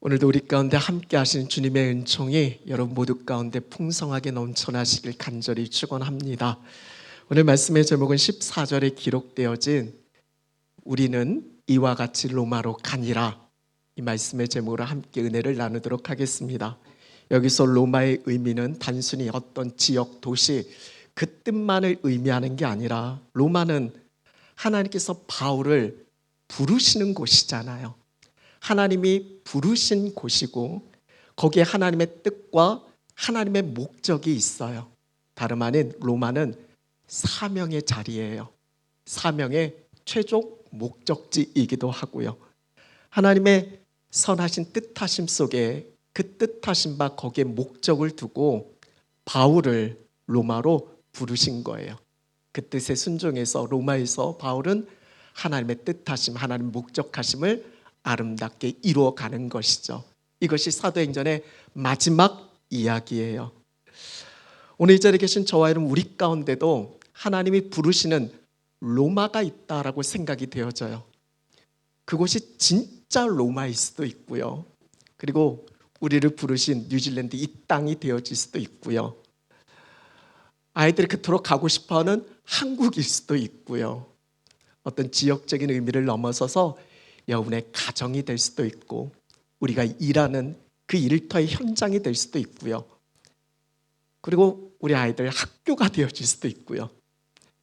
오늘도 우리 가운데 함께 하신 주님의 은총이 여러분 모두 가운데 풍성하게 넘쳐나시길 간절히 축원합니다. 오늘 말씀의 제목은 14절에 기록되어진 우리는 이와 같이 로마로 가니라, 이 말씀의 제목으로 함께 은혜를 나누도록 하겠습니다. 여기서 로마의 의미는 단순히 어떤 지역, 도시 그 뜻만을 의미하는 게 아니라, 로마는 하나님께서 바울을 부르시는 곳이잖아요. 하나님이 부르신 곳이고 거기에 하나님의 뜻과 하나님의 목적이 있어요. 다름 아닌 로마는 사명의 자리예요. 사명의 최종 목적지이기도 하고요. 하나님의 선하신 뜻하심 속에 그 뜻하심 바 거기에 목적을 두고 바울을 로마로 부르신 거예요. 그 뜻에 순종해서 로마에서 바울은 하나님의 뜻하심, 하나님의 목적하심을 아름답게 이루어가는 것이죠. 이것이 사도행전의 마지막 이야기예요. 오늘 이 자리에 계신 저와 여러분, 우리 가운데도 하나님이 부르시는 로마가 있다라고 생각이 되어져요. 그곳이 진짜 로마일 수도 있고요. 그리고 우리를 부르신 뉴질랜드 이 땅이 되어질 수도 있고요. 아이들이 그토록 가고 싶어하는 한국일 수도 있고요. 어떤 지역적인 의미를 넘어서서 여러분의 가정이 될 수도 있고, 우리가 일하는 그 일터의 현장이 될 수도 있고요. 그리고 우리 아이들 학교가 되어질 수도 있고요.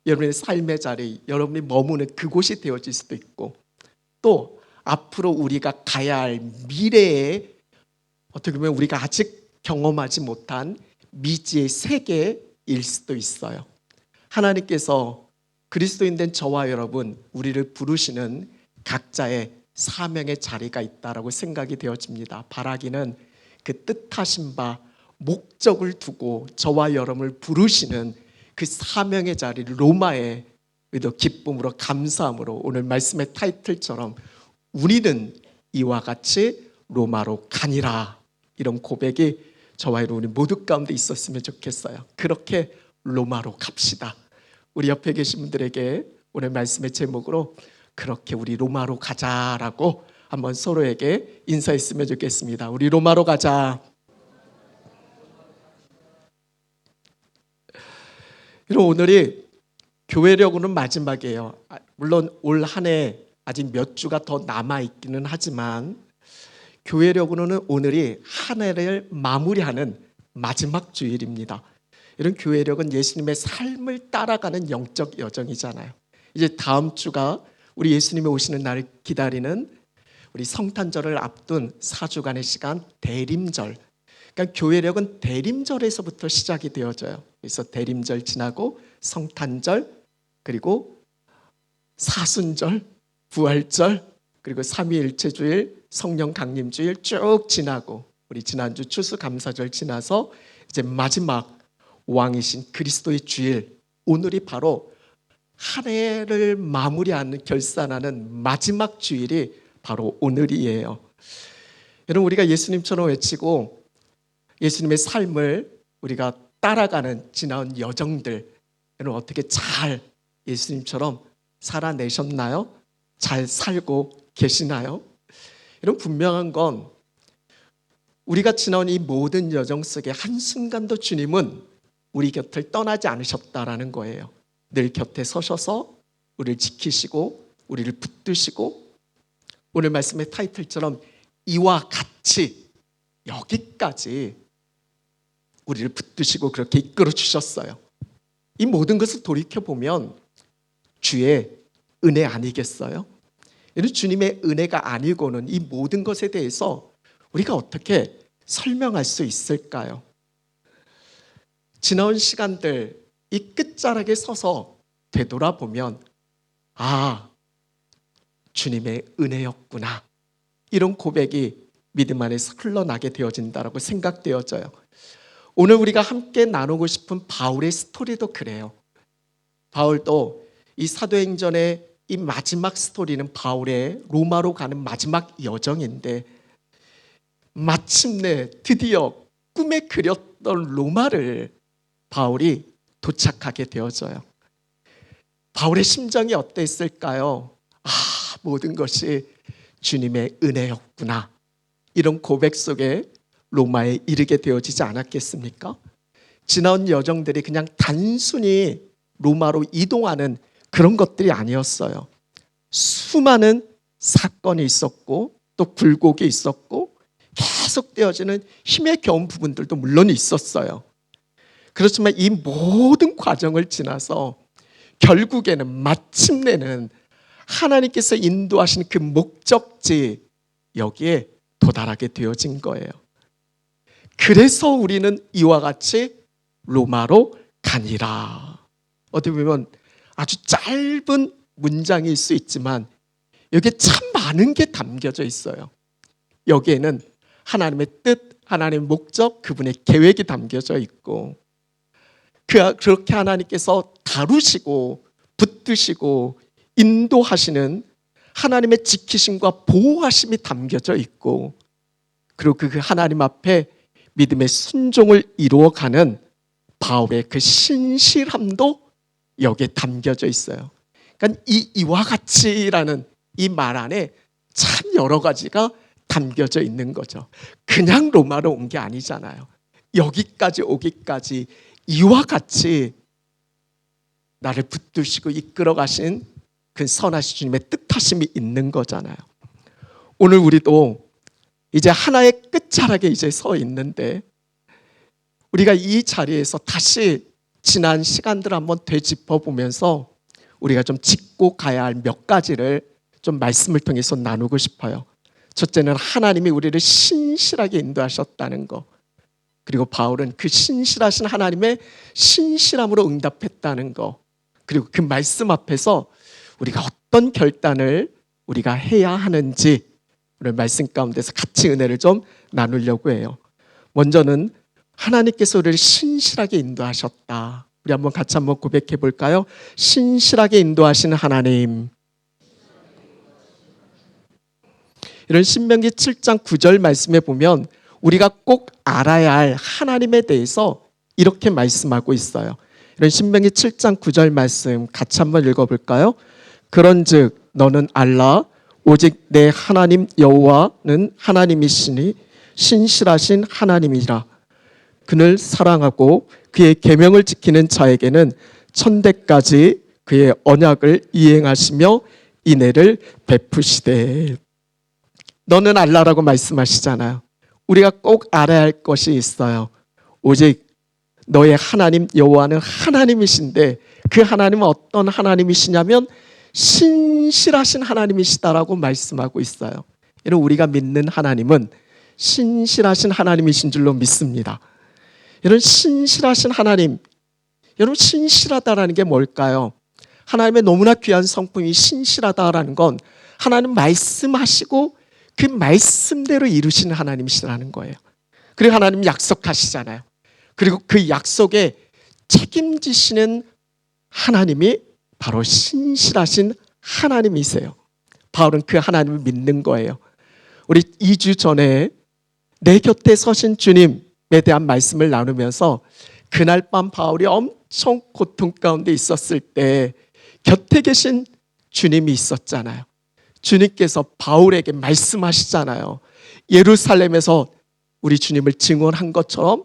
여러분의 삶의 자리, 여러분이 머무는 그곳이 되어질 수도 있고, 또 앞으로 우리가 가야 할 미래에 어떻게 보면 우리가 아직 경험하지 못한 미지의 세계일 수도 있어요. 하나님께서 그리스도인 된 저와 여러분, 우리를 부르시는 각자의 사명의 자리가 있다라고 생각이 되어집니다. 바라기는 그 뜻하신 바 목적을 두고 저와 여러분을 부르시는 그 사명의 자리를 로마에 기쁨으로 감사함으로, 오늘 말씀의 타이틀처럼 우리는 이와 같이 로마로 가니라, 이런 고백이 저와 여러분 모두 가운데 있었으면 좋겠어요. 그렇게 로마로 갑시다. 우리 옆에 계신 분들에게 오늘 말씀의 제목으로 그렇게 우리 로마로 가자라고 한번 서로에게 인사했으면 좋겠습니다. 우리 로마로 가자. 오늘이 교회력으로는 마지막이에요. 물론 올 한 해 아직 몇 주가 더 남아있기는 하지만 교회력으로는 오늘이 한 해를 마무리하는 마지막 주일입니다. 이런 교회력은 예수님의 삶을 따라가는 영적 여정이잖아요. 이제 다음 주가 우리 예수님이 오시는 날을 기다리는 우리 성탄절을 앞둔 4주간의 시간, 대림절. 그러니까 교회력은 대림절에서부터 시작이 되어져요. 그래서 대림절 지나고 성탄절, 그리고 사순절, 부활절, 그리고 삼위일체주일, 성령 강림주일 쭉 지나고, 우리 지난주 추수감사절 지나서 이제 마지막 왕이신 그리스도의 주일, 오늘이 바로 한 해를 마무리하는, 결산하는 마지막 주일이 바로 오늘이에요. 여러분, 우리가 예수님처럼 외치고 예수님의 삶을 우리가 따라가는 지나온 여정들, 여러분 어떻게 잘 예수님처럼 살아내셨나요? 잘 살고 계시나요? 여러분, 분명한 건 우리가 지나온 이 모든 여정 속에 한순간도 주님은 우리 곁을 떠나지 않으셨다라는 거예요. 늘 곁에 서셔서 우리를 지키시고 우리를 붙드시고, 오늘 말씀의 타이틀처럼 이와 같이 여기까지 우리를 붙드시고 그렇게 이끌어 주셨어요. 이 모든 것을 돌이켜보면 주의 은혜 아니겠어요? 이런 주님의 은혜가 아니고는 이 모든 것에 대해서 우리가 어떻게 설명할 수 있을까요? 지나온 시간들, 이 끝자락에 서서 되돌아보면 주님의 은혜였구나, 이런 고백이 믿음 안에서 흘러나게 되어진다고 생각되어져요. 오늘 우리가 함께 나누고 싶은 바울의 스토리도 그래요. 바울도 이 사도행전의 이 마지막 스토리는 바울의 로마로 가는 마지막 여정인데, 마침내 드디어 꿈에 그렸던 로마를 바울이 도착하게 되어져요. 바울의 심정이 어땠을까요? 모든 것이 주님의 은혜였구나, 이런 고백 속에 로마에 이르게 되어지지 않았겠습니까? 지나온 여정들이 그냥 단순히 로마로 이동하는 그런 것들이 아니었어요. 수많은 사건이 있었고 또 굴곡이 있었고 계속되어지는 힘에 겨운 부분들도 물론 있었어요. 그렇지만 이 모든 과정을 지나서 결국에는 마침내는 하나님께서 인도하신 그 목적지 여기에 도달하게 되어진 거예요. 그래서 우리는 이와 같이 로마로 가니라. 어떻게 보면 아주 짧은 문장일 수 있지만 여기에 참 많은 게 담겨져 있어요. 여기에는 하나님의 뜻, 하나님의 목적, 그분의 계획이 담겨져 있고 그렇게 하나님께서 다루시고 붙드시고 인도하시는 하나님의 지키심과 보호하심이 담겨져 있고 그리고 그 하나님 앞에 믿음의 순종을 이루어가는 바울의 그 신실함도 여기에 담겨져 있어요. 그러니까 이와 같이라는 이 말 안에 참 여러 가지가 담겨져 있는 거죠. 그냥 로마로 온 게 아니잖아요. 여기까지 오기까지 이와 같이 나를 붙드시고 이끌어 가신 그 선하신 주님의 뜻하심이 있는 거잖아요. 오늘 우리도 이제 하나의 끝자락에 이제 서 있는데 우리가 이 자리에서 다시 지난 시간들을 한번 되짚어 보면서 우리가 좀 짚고 가야 할 몇 가지를 좀 말씀을 통해서 나누고 싶어요. 첫째는 하나님이 우리를 신실하게 인도하셨다는 거. 그리고 바울은 그 신실하신 하나님의 신실함으로 응답했다는 거. 그리고 그 말씀 앞에서 우리가 어떤 결단을 우리가 해야 하는지 오늘 말씀 가운데서 같이 은혜를 좀 나누려고 해요. 먼저는 하나님께서 우리를 신실하게 인도하셨다. 우리 한번 같이 한번 고백해 볼까요? 신실하게 인도하시는 하나님. 이런 신명기 7장 9절 말씀에 보면 우리가 꼭 알아야 할 하나님에 대해서 이렇게 말씀하고 있어요. 이런 신명기 7장 9절 말씀 같이 한번 읽어볼까요? 그런즉 너는 알라 오직 내 하나님 여호와는 하나님이시니 신실하신 하나님이라. 그를 사랑하고 그의 계명을 지키는 자에게는 천대까지 그의 언약을 이행하시며 인애를 베푸시되. 너는 알라라고 말씀하시잖아요. 우리가 꼭 알아야 할 것이 있어요. 오직 너의 하나님 여호와는 하나님이신데 그 하나님은 어떤 하나님이시냐면 신실하신 하나님이시다라고 말씀하고 있어요. 여러분 우리가 믿는 하나님은 신실하신 하나님이신 줄로 믿습니다. 여러분 신실하신 하나님, 여러분 신실하다라는 게 뭘까요? 하나님의 너무나 귀한 성품이 신실하다라는 건 하나님 말씀하시고 그 말씀대로 이루시는 하나님이시라는 거예요. 그리고 하나님 약속하시잖아요. 그리고 그 약속에 책임지시는 하나님이 바로 신실하신 하나님이세요. 바울은 그 하나님을 믿는 거예요. 우리 2주 전에 내 곁에 서신 주님에 대한 말씀을 나누면서 그날 밤 바울이 엄청 고통 가운데 있었을 때 곁에 계신 주님이 있었잖아요. 주님께서 바울에게 말씀하시잖아요. 예루살렘에서 우리 주님을 증언한 것처럼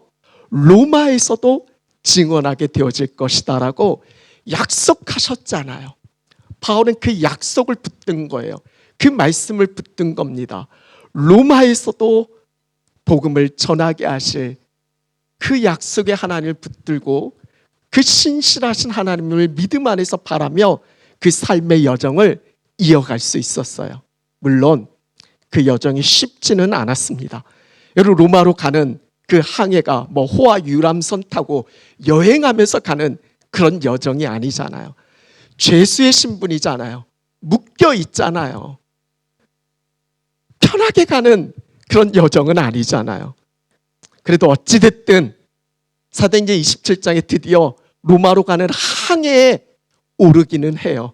로마에서도 증언하게 되어질 것이다라고 약속하셨잖아요. 바울은 그 약속을 붙든 거예요. 그 말씀을 붙든 겁니다. 로마에서도 복음을 전하게 하실 그 약속의 하나님을 붙들고 그 신실하신 하나님을 믿음 안에서 바라며 그 삶의 여정을 이어갈 수 있었어요. 물론 그 여정이 쉽지는 않았습니다. 여러분 로마로 가는 그 항해가 뭐 호와 유람선 타고 여행하면서 가는 그런 여정이 아니잖아요. 죄수의 신분이잖아요. 묶여 있잖아요. 편하게 가는 그런 여정은 아니잖아요. 그래도 어찌됐든 사도행전 27장에 드디어 로마로 가는 항해에 오르기는 해요.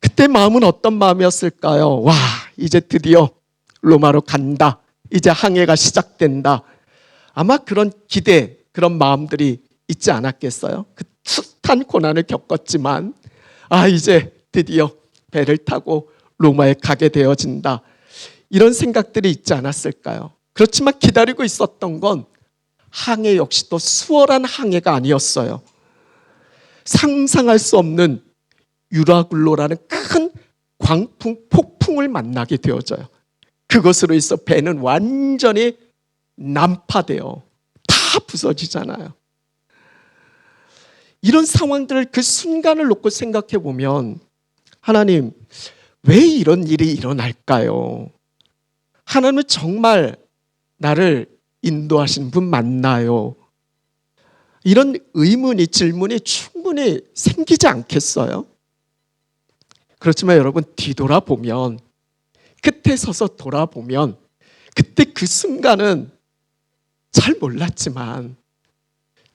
그때 마음은 어떤 마음이었을까요? 와, 이제 드디어 로마로 간다. 이제 항해가 시작된다. 아마 그런 기대, 그런 마음들이 있지 않았겠어요? 그 숱한 고난을 겪었지만 이제 드디어 배를 타고 로마에 가게 되어진다. 이런 생각들이 있지 않았을까요? 그렇지만 기다리고 있었던 건 항해 역시 또 수월한 항해가 아니었어요. 상상할 수 없는 유라굴로라는 큰 광풍, 폭풍을 만나게 되어져요. 그것으로 인해서 배는 완전히 난파되어 다 부서지잖아요. 이런 상황들을 그 순간을 놓고 생각해 보면 하나님, 왜 이런 일이 일어날까요? 하나님은 정말 나를 인도하신 분 맞나요? 이런 의문이, 질문이 충분히 생기지 않겠어요? 그렇지만 여러분, 뒤돌아보면, 끝에 서서 돌아보면, 그때 그 순간은 잘 몰랐지만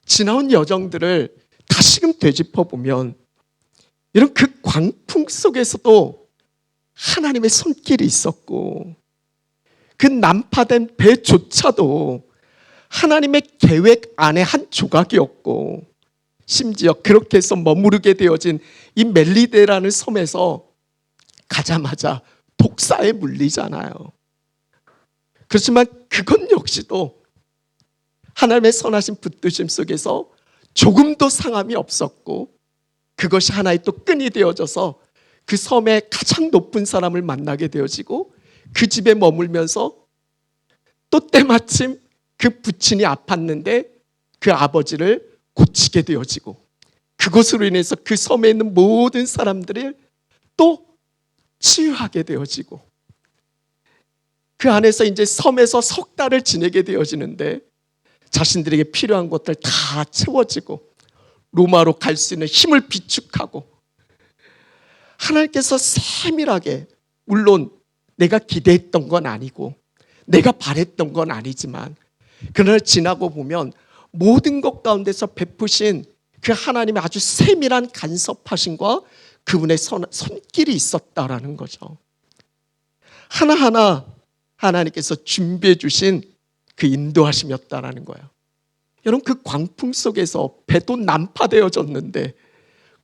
지나온 여정들을 다시금 되짚어보면 이런 그 광풍 속에서도 하나님의 손길이 있었고, 그 난파된 배조차도 하나님의 계획 안에 한 조각이었고, 심지어 그렇게 해서 머무르게 되어진 이 멜리데라는 섬에서 가자마자 독사에 물리잖아요. 그렇지만 그건 역시도 하나님의 선하신 붙드심 속에서 조금도 상함이 없었고, 그것이 하나의 또 끈이 되어져서 그 섬의 가장 높은 사람을 만나게 되어지고, 그 집에 머물면서 또 때마침 그 부친이 아팠는데 그 아버지를 고치게 되어지고, 그것으로 인해서 그 섬에 있는 모든 사람들을 또 치유하게 되어지고, 그 안에서 이제 섬에서 석 달을 지내게 되어지는데 자신들에게 필요한 것들 다 채워지고 로마로 갈 수 있는 힘을 비축하고, 하나님께서 세밀하게, 물론 내가 기대했던 건 아니고 내가 바랬던 건 아니지만, 그러나 지나고 보면 모든 것 가운데서 베푸신 그 하나님의 아주 세밀한 간섭하심과 그분의 손길이 있었다라는 거죠. 하나하나 하나님께서 준비해 주신 그 인도하심이었다라는 거예요. 여러분, 그 광풍 속에서 배도 난파되어졌는데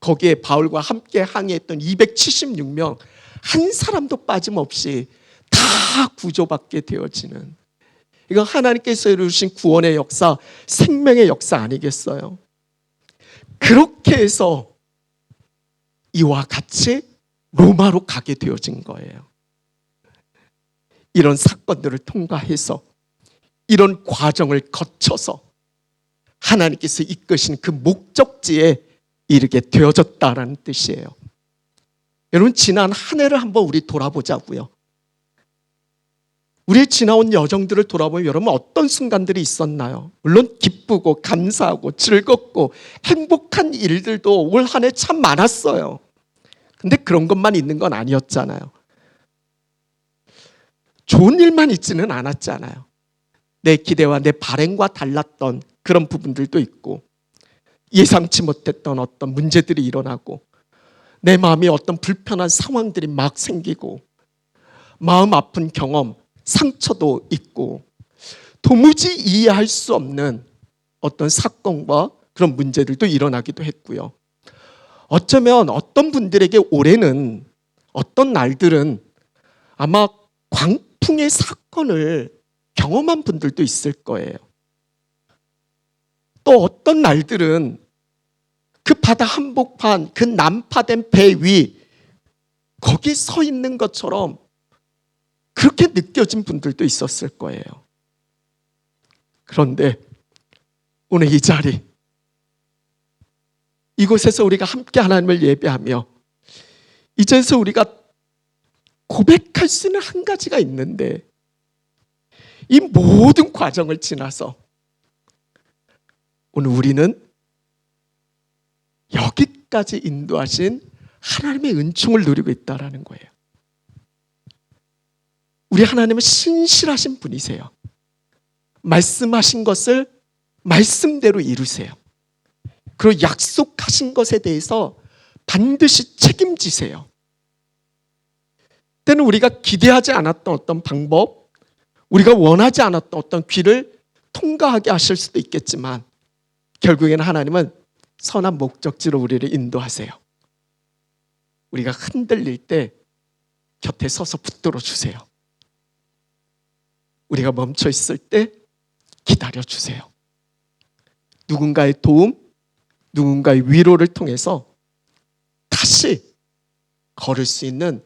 거기에 바울과 함께 항해했던 276명 한 사람도 빠짐없이 다 구조받게 되어지는, 이건 하나님께서 이루신 구원의 역사, 생명의 역사 아니겠어요? 그렇게 해서 이와 같이 로마로 가게 되어진 거예요. 이런 사건들을 통과해서, 이런 과정을 거쳐서 하나님께서 이끄신 그 목적지에 이르게 되어졌다라는 뜻이에요. 여러분, 지난 한 해를 한번 우리 돌아보자고요. 우리의 지나온 여정들을 돌아보면 여러분 어떤 순간들이 있었나요? 물론 기쁘고 감사하고 즐겁고 행복한 일들도 올 한 해 참 많았어요. 근데 그런 것만 있는 건 아니었잖아요. 좋은 일만 있지는 않았잖아요. 내 기대와 내 바람과 달랐던 그런 부분들도 있고, 예상치 못했던 어떤 문제들이 일어나고, 내 마음에 어떤 불편한 상황들이 막 생기고, 마음 아픈 경험, 상처도 있고, 도무지 이해할 수 없는 어떤 사건과 그런 문제들도 일어나기도 했고요. 어쩌면 어떤 분들에게 올해는, 어떤 날들은 아마 광풍의 사건을 경험한 분들도 있을 거예요. 또 어떤 날들은 그 바다 한복판, 그 난파된 배 위, 거기 서 있는 것처럼 그렇게 느껴진 분들도 있었을 거예요. 그런데 오늘 이 자리, 이곳에서 우리가 함께 하나님을 예배하며 이제서 우리가 고백할 수 있는 한 가지가 있는데, 이 모든 과정을 지나서 오늘 우리는 여기까지 인도하신 하나님의 은총을 누리고 있다는 거예요. 우리 하나님은 신실하신 분이세요. 말씀하신 것을 말씀대로 이루세요. 그리고 약속하신 것에 대해서 반드시 책임지세요. 때는 우리가 기대하지 않았던 어떤 방법, 우리가 원하지 않았던 어떤 길을 통과하게 하실 수도 있겠지만, 결국에는 하나님은 선한 목적지로 우리를 인도하세요. 우리가 흔들릴 때 곁에 서서 붙들어 주세요. 우리가 멈춰 있을 때 기다려주세요. 누군가의 도움, 누군가의 위로를 통해서 다시 걸을 수 있는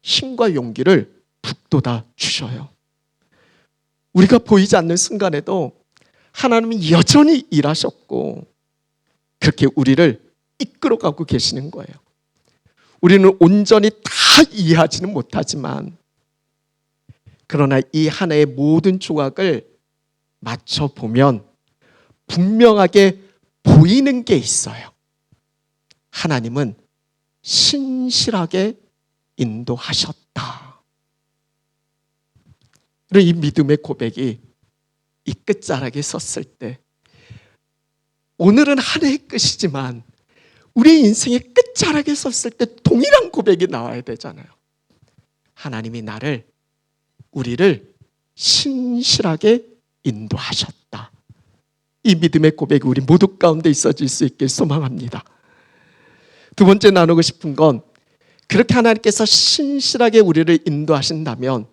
힘과 용기를 북돋아 주셔요. 우리가 보이지 않는 순간에도 하나님이 여전히 일하셨고 그렇게 우리를 이끌어가고 계시는 거예요. 우리는 온전히 다 이해하지는 못하지만 그러나 이 하나의 모든 조각을 맞춰보면 분명하게 보이는 게 있어요. 하나님은 신실하게 인도하셨다. 이 믿음의 고백이 이 끝자락에 섰을 때 오늘은 한 해의 끝이지만 우리의 인생의 끝자락에 섰을 때 동일한 고백이 나와야 되잖아요. 하나님이 우리를 신실하게 인도하셨다. 이 믿음의 고백이 우리 모두 가운데 있어질 수 있길 소망합니다. 두 번째 나누고 싶은 건 그렇게 하나님께서 신실하게 우리를 인도하신다면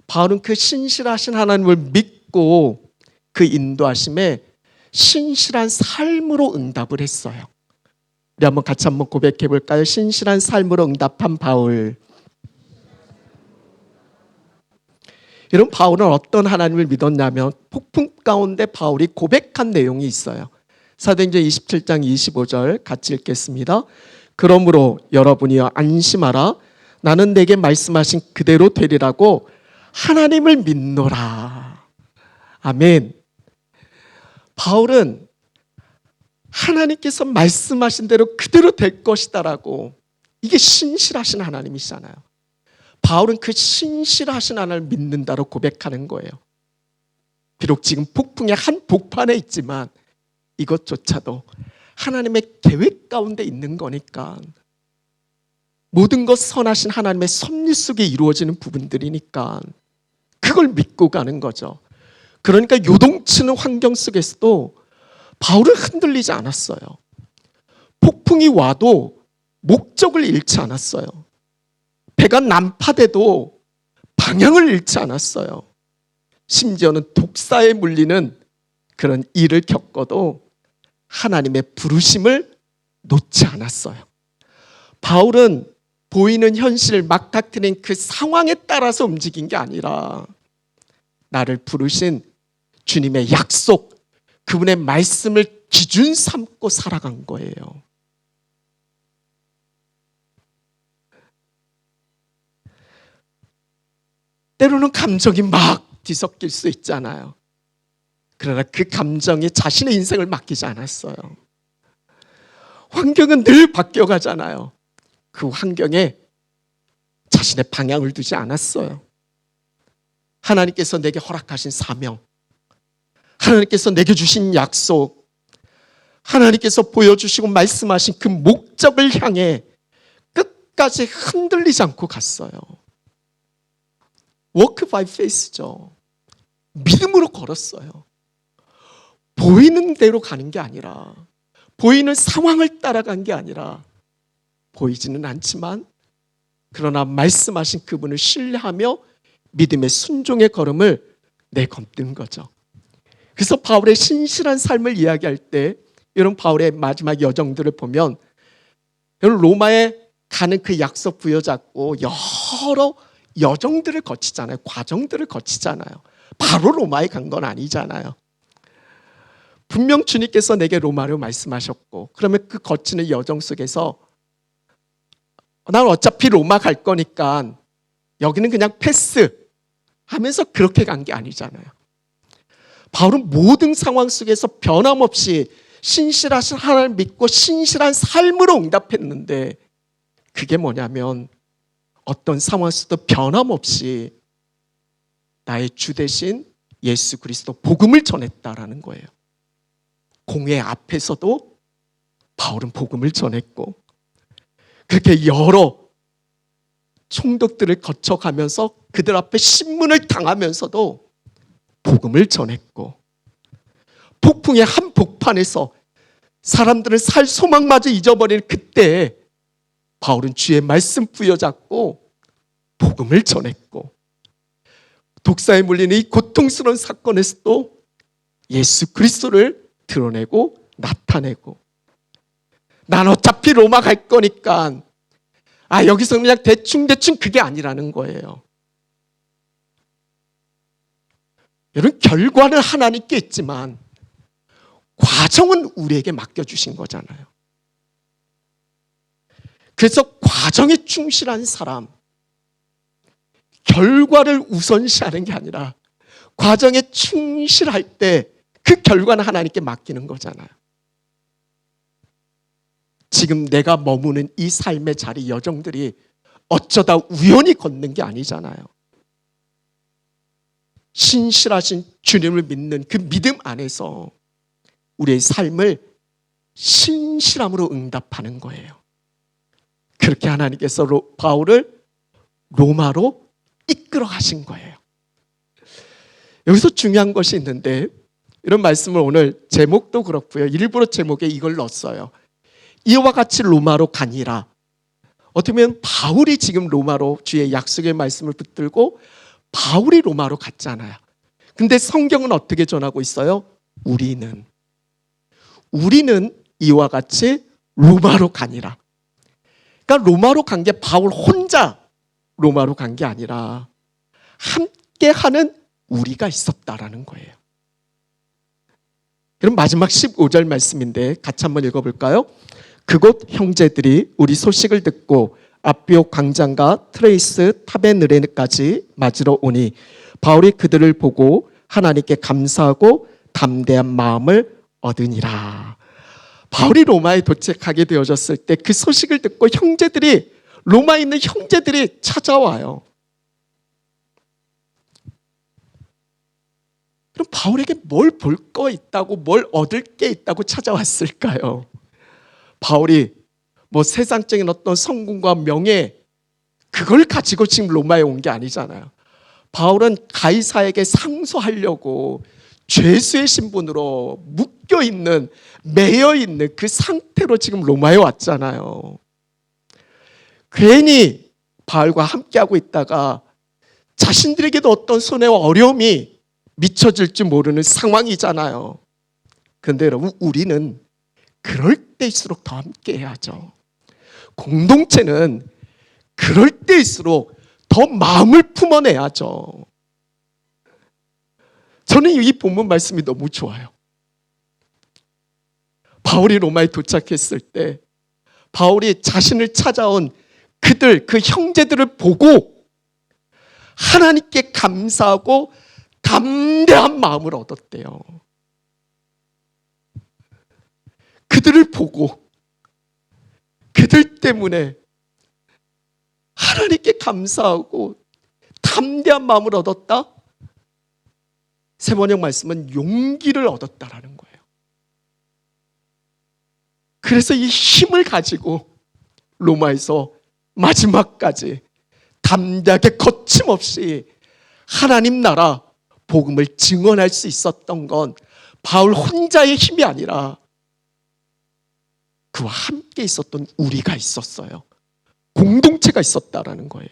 바울은 그 신실하신 하나님을 믿고 그 인도하심에 신실한 삶으로 응답을 했어요. 우리 같이 한번 고백해 볼까요? 신실한 삶으로 응답한 바울. 이런 바울은 어떤 하나님을 믿었냐면 폭풍 가운데 바울이 고백한 내용이 있어요. 사도행전 27장 25절 같이 읽겠습니다. 그러므로 여러분이여 안심하라. 나는 내게 말씀하신 그대로 되리라고 하나님을 믿노라. 아멘. 바울은 하나님께서 말씀하신 대로 그대로 될 것이다라고, 이게 신실하신 하나님이시잖아요. 바울은 그 신실하신 하나님을 믿는다로 고백하는 거예요. 비록 지금 폭풍의 한 복판에 있지만 이것조차도 하나님의 계획 가운데 있는 거니까, 모든 것 선하신 하나님의 섭리 속에 이루어지는 부분들이니까 그걸 믿고 가는 거죠. 그러니까 요동치는 환경 속에서도 바울은 흔들리지 않았어요. 폭풍이 와도 목적을 잃지 않았어요. 배가 난파돼도 방향을 잃지 않았어요. 심지어는 독사에 물리는 그런 일을 겪어도 하나님의 부르심을 놓지 않았어요. 바울은 보이는 현실을 막닥뜨린 그 상황에 따라서 움직인 게 아니라 나를 부르신 주님의 약속, 그분의 말씀을 기준 삼고 살아간 거예요. 때로는 감정이 막 뒤섞일 수 있잖아요. 그러나 그 감정이 자신의 인생을 맡기지 않았어요. 환경은 늘 바뀌어가잖아요. 그 환경에 자신의 방향을 두지 않았어요. 하나님께서 내게 허락하신 사명, 하나님께서 내게 주신 약속, 하나님께서 보여주시고 말씀하신 그 목적을 향해 끝까지 흔들리지 않고 갔어요. Walk by faith죠. 믿음으로 걸었어요. 보이는 대로 가는 게 아니라, 보이는 상황을 따라간 게 아니라, 보이지는 않지만 그러나 말씀하신 그분을 신뢰하며 믿음의 순종의 걸음을 내걷는 거죠. 그래서 바울의 신실한 삶을 이야기할 때 이런 바울의 마지막 여정들을 보면, 여러분 로마에 가는 그 약속 부여잡고 여러 여정들을 거치잖아요. 과정들을 거치잖아요. 바로 로마에 간 건 아니잖아요. 분명 주님께서 내게 로마로 말씀하셨고, 그러면 그 거치는 여정 속에서 난 어차피 로마 갈 거니까 여기는 그냥 패스 하면서 그렇게 간 게 아니잖아요. 바울은 모든 상황 속에서 변함없이 신실하신 하나님을 믿고 신실한 삶으로 응답했는데, 그게 뭐냐면 어떤 상황 속에도 변함없이 나의 주 대신 예수 그리스도 복음을 전했다라는 거예요. 공회 앞에서도 바울은 복음을 전했고, 그렇게 여러 총독들을 거쳐가면서 그들 앞에 신문을 당하면서도 복음을 전했고, 폭풍의 한 복판에서 사람들은 살 소망마저 잊어버리는 그때 바울은 주의 말씀 부여잡고 복음을 전했고, 독사에 물리는 이 고통스러운 사건에서도 예수 그리스도를 드러내고 나타내고, 난 어차피 로마 갈 거니까 여기서 그냥 대충 그게 아니라는 거예요. 여러분, 결과는 하나님께 있지만 과정은 우리에게 맡겨주신 거잖아요. 그래서 과정에 충실한 사람, 결과를 우선시하는 게 아니라 과정에 충실할 때 그 결과는 하나님께 맡기는 거잖아요. 지금 내가 머무는 이 삶의 자리, 여정들이 어쩌다 우연히 걷는 게 아니잖아요. 신실하신 주님을 믿는 그 믿음 안에서 우리의 삶을 신실함으로 응답하는 거예요. 그렇게 하나님께서 바울을 로마로 이끌어 가신 거예요. 여기서 중요한 것이 있는데, 이런 말씀을 오늘 제목도 그렇고요, 일부러 제목에 이걸 넣었어요. 이와 같이 로마로 가니라. 어떻게 보면 바울이 지금 로마로, 주의 약속의 말씀을 붙들고 바울이 로마로 갔잖아요. 근데 성경은 어떻게 전하고 있어요? 우리는 이와 같이 로마로 가니라. 그러니까 로마로 간 게 바울 혼자 로마로 간 게 아니라 함께 하는 우리가 있었다라는 거예요. 그럼 마지막 15절 말씀인데 같이 한번 읽어볼까요? 그곳 형제들이 우리 소식을 듣고 아비오 광장과 트레이스 타베느레까지 맞으러 오니 바울이 그들을 보고 하나님께 감사하고 담대한 마음을 얻으니라. 바울이 로마에 도착하게 되어졌을 때 그 소식을 듣고 로마에 있는 형제들이 찾아와요. 그럼 바울에게 뭘 볼 거 있다고, 뭘 얻을 게 있다고 찾아왔을까요? 바울이 세상적인 어떤 성공과 명예, 그걸 가지고 지금 로마에 온 게 아니잖아요. 바울은 가이사에게 상소하려고 죄수의 신분으로 묶여있는, 매여있는 그 상태로 지금 로마에 왔잖아요. 괜히 바울과 함께하고 있다가 자신들에게도 어떤 손해와 어려움이 미쳐질 줄 모르는 상황이잖아요. 그런데 여러분, 우리는 그럴 때일수록 더 함께 해야죠. 공동체는 그럴 때일수록 더 마음을 품어내야죠. 저는 이 본문 말씀이 너무 좋아요. 바울이 로마에 도착했을 때 바울이 자신을 찾아온 그 형제들을 보고 하나님께 감사하고 담대한 마음을 얻었대요. 그들을 보고 그들 때문에 하나님께 감사하고 담대한 마음을 얻었다? 세번역 말씀은 용기를 얻었다라는 거예요. 그래서 이 힘을 가지고 로마에서 마지막까지 담대하게 거침없이 하나님 나라 복음을 증언할 수 있었던 건 바울 혼자의 힘이 아니라 그와 함께 있었던 우리가 있었어요. 공동체가 있었다라는 거예요.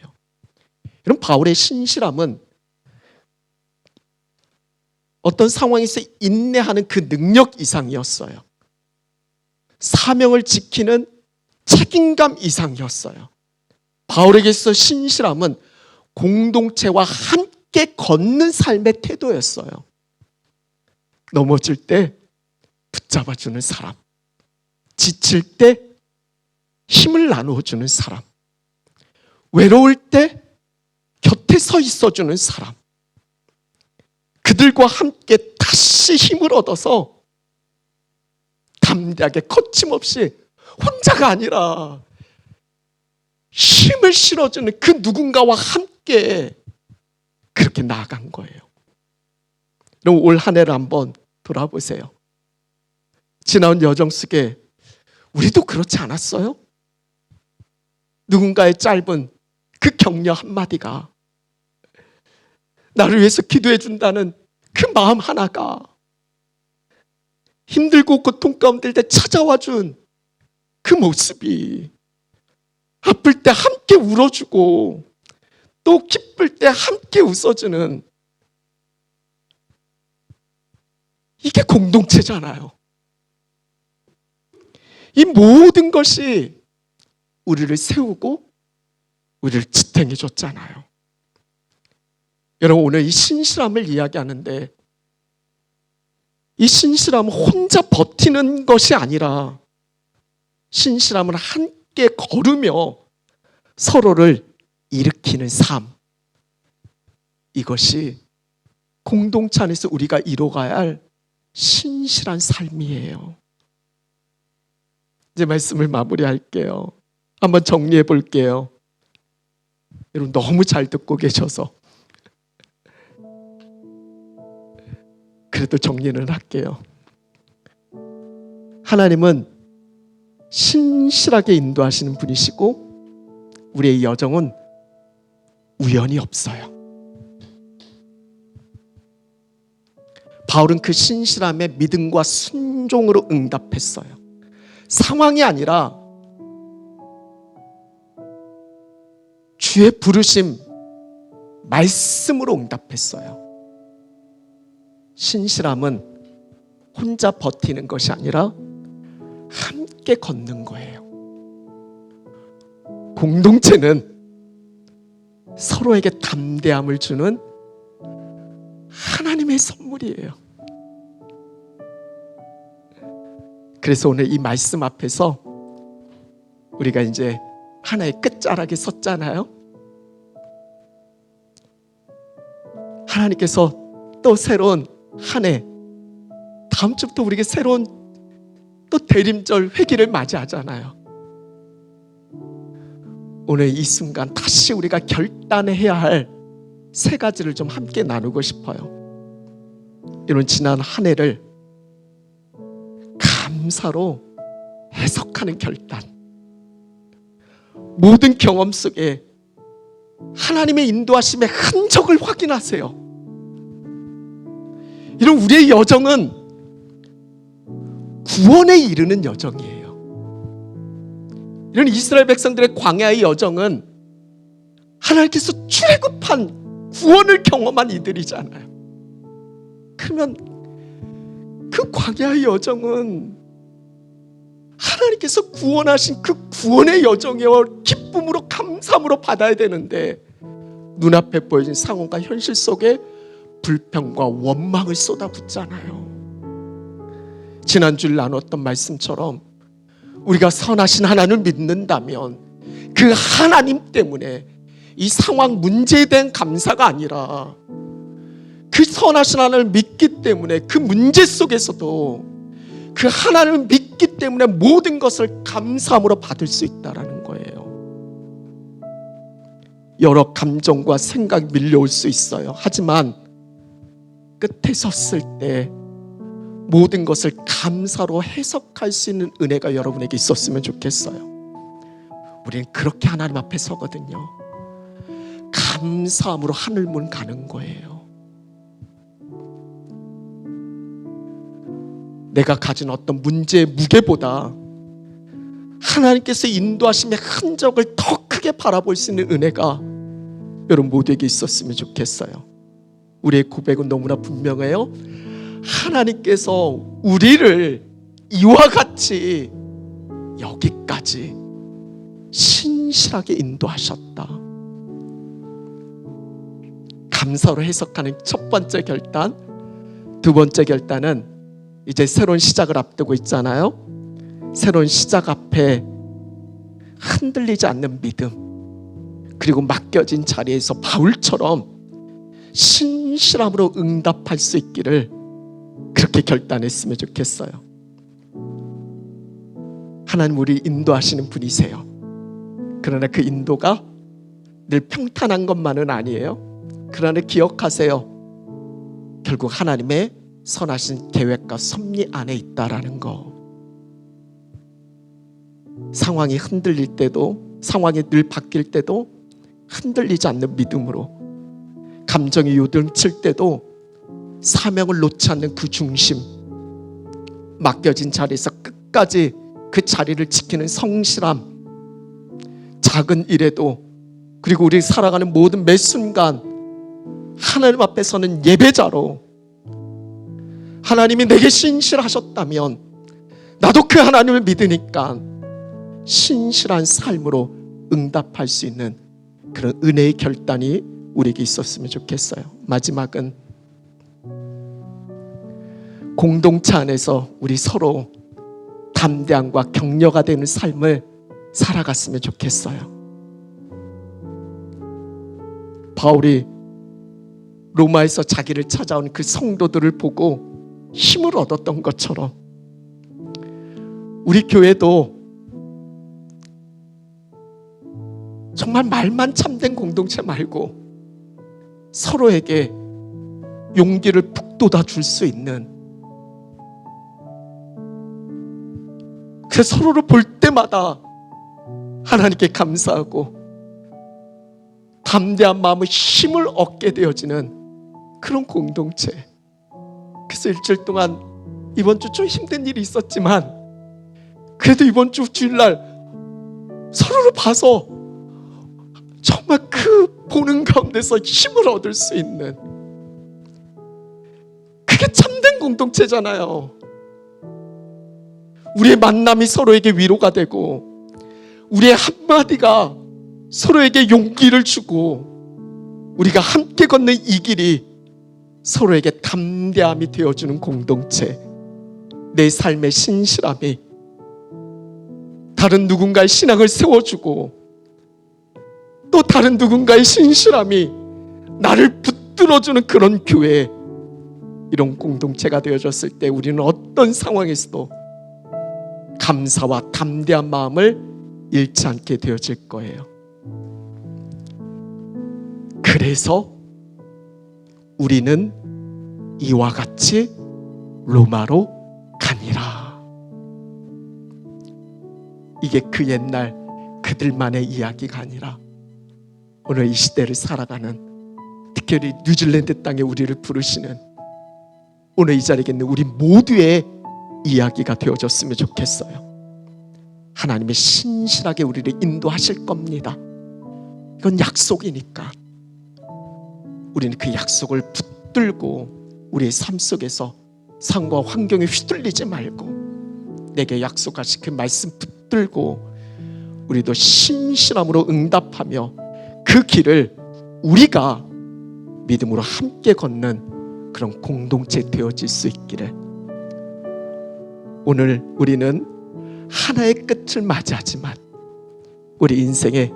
이런 바울의 신실함은 어떤 상황에서 인내하는 그 능력 이상이었어요. 사명을 지키는 책임감 이상이었어요. 바울에게 있어 신실함은 공동체와 함께 걷는 삶의 태도였어요. 넘어질 때 붙잡아주는 사람, 지칠 때 힘을 나누어주는 사람, 외로울 때 곁에 서 있어주는 사람, 그들과 함께 다시 힘을 얻어서 담대하게 거침없이 혼자가 아니라 힘을 실어주는 그 누군가와 함께 그렇게 나아간 거예요. 그럼 올 한 해를 한번 돌아보세요. 지나온 여정 속에 우리도 그렇지 않았어요? 누군가의 짧은 그 격려 한마디가, 나를 위해서 기도해 준다는 그 마음 하나가, 힘들고 고통 가운데 찾아와 준 그 모습이, 아플 때 함께 울어주고 또 기쁠 때 함께 웃어주는 공동체잖아요. 이 모든 것이 우리를 세우고 우리를 지탱해 줬잖아요. 여러분, 오늘 이 신실함을 이야기하는데, 이 신실함은 혼자 버티는 것이 아니라 신실함은 함께 걸으며 서로를 일으키는 삶, 이것이 공동체 안에서 우리가 이뤄가야 할 신실한 삶이에요. 이제 말씀을 마무리할게요. 한번 정리해 볼게요. 여러분, 너무 잘 듣고 계셔서 그래도 정리는 할게요. 하나님은 신실하게 인도하시는 분이시고 우리의 여정은 우연이 없어요. 바울은 그 신실함에 믿음과 순종으로 응답했어요. 상황이 아니라 주의 부르심, 말씀으로 응답했어요. 신실함은 혼자 버티는 것이 아니라 함께 걷는 거예요. 공동체는 서로에게 담대함을 주는 하나님의 선물이에요. 그래서 오늘 이 말씀 앞에서 우리가 이제 하나의 끝자락에 섰잖아요. 하나님께서 또 새로운 한 해, 다음 주부터 우리에게 새로운 또 대림절 회기를 맞이하잖아요. 오늘 이 순간 다시 우리가 결단해야 할 세 가지를 좀 함께 나누고 싶어요. 이런 지난 한 해를 감사로 해석하는 결단. 모든 경험 속에 하나님의 인도하심의 흔적을 확인하세요. 이런 우리의 여정은 구원에 이르는 여정이에요. 이런 이스라엘 백성들의 광야의 여정은 하나님께서 출애굽한 구원을 경험한 이들이잖아요. 그러면 그 광야의 여정은 하나님께서 구원하신 그 구원의 여정이요, 기쁨으로 감사함으로 받아야 되는데 눈앞에 보여진 상황과 현실 속에 불평과 원망을 쏟아붓잖아요. 지난주에 나눴던 말씀처럼 우리가 선하신 하나님을 믿는다면 그 하나님 때문에 이 상황 문제에 대한 감사가 아니라 그 선하신 하나님을 믿기 때문에 그 문제 속에서도 그 하나님을 믿기 때문에 모든 것을 감사함으로 받을 수 있다는 거예요. 여러 감정과 생각이 밀려올 수 있어요. 하지만 끝에 섰을 때 모든 것을 감사로 해석할 수 있는 은혜가 여러분에게 있었으면 좋겠어요. 우리는 그렇게 하나님 앞에 서거든요. 감사함으로 하늘문 가는 거예요. 내가 가진 어떤 문제의 무게보다 하나님께서 인도하심의 흔적을 더 크게 바라볼 수 있는 은혜가 여러분 모두에게 있었으면 좋겠어요. 우리의 고백은 너무나 분명해요. 하나님께서 우리를 이와 같이 여기까지 신실하게 인도하셨다. 감사로 해석하는 첫 번째 결단. 두 번째 결단은 이제 새로운 시작을 앞두고 있잖아요. 새로운 시작 앞에 흔들리지 않는 믿음, 그리고 맡겨진 자리에서 바울처럼 신실함으로 응답할 수 있기를 그렇게 결단했으면 좋겠어요. 하나님 우리 인도하시는 분이세요. 그러나 그 인도가 늘 평탄한 것만은 아니에요. 그러나 기억하세요. 결국 하나님의 선하신 계획과 섭리 안에 있다라는 거. 상황이 흔들릴 때도, 상황이 늘 바뀔 때도 흔들리지 않는 믿음으로, 감정이 요동칠 때도 사명을 놓지 않는 그 중심, 맡겨진 자리에서 끝까지 그 자리를 지키는 성실함, 작은 일에도, 그리고 우리 살아가는 모든 매 순간 하나님 앞에 서는 예배자로, 하나님이 내게 신실하셨다면 나도 그 하나님을 믿으니까 신실한 삶으로 응답할 수 있는 그런 은혜의 결단이 우리에게 있었으면 좋겠어요. 마지막은 공동체 안에서 우리 서로 담대함과 격려가 되는 삶을 살아갔으면 좋겠어요. 바울이 로마에서 자기를 찾아온 그 성도들을 보고 힘을 얻었던 것처럼 우리 교회도 정말 말만 참된 공동체 말고 서로에게 용기를 북돋아 줄 수 있는, 그 서로를 볼 때마다 하나님께 감사하고 담대한 마음의 힘을 얻게 되어지는 그런 공동체. 그래서 일주일 동안 이번 주 좀 힘든 일이 있었지만 그래도 이번 주 주일날 서로를 봐서 정말 그 보는 가운데서 힘을 얻을 수 있는, 그게 참된 공동체잖아요. 우리의 만남이 서로에게 위로가 되고 우리의 한마디가 서로에게 용기를 주고 우리가 함께 걷는 이 길이 서로에게 담대함이 되어주는 공동체. 내 삶의 신실함이 다른 누군가의 신앙을 세워주고 또 다른 누군가의 신실함이 나를 붙들어주는 그런 교회, 이런 공동체가 되어졌을 때 우리는 어떤 상황에서도 감사와 담대한 마음을 잃지 않게 되어질 거예요. 그래서 우리는 이와 같이 로마로 가니라. 이게 그 옛날 그들만의 이야기가 아니라 오늘 이 시대를 살아가는, 특별히 뉴질랜드 땅에 우리를 부르시는 오늘 이 자리에 있는 우리 모두의 이야기가 되어졌으면 좋겠어요. 하나님이 신실하게 우리를 인도하실 겁니다. 이건 약속이니까 우리는 그 약속을 붙들고 우리의 삶 속에서 상황과 환경에 휘둘리지 말고 내게 약속하신 그 말씀 붙들고 우리도 신실함으로 응답하며 그 길을 우리가 믿음으로 함께 걷는 그런 공동체 되어질 수 있기를. 오늘 우리는 하나의 끝을 맞이하지만 우리 인생의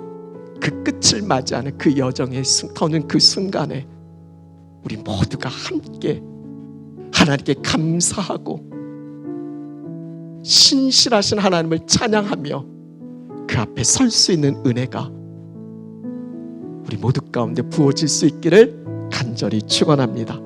그 끝을 맞이하는 그 여정에 터는 그 순간에 우리 모두가 함께 하나님께 감사하고 신실하신 하나님을 찬양하며 그 앞에 설 수 있는 은혜가 우리 모두 가운데 부어질 수 있기를 간절히 축원합니다.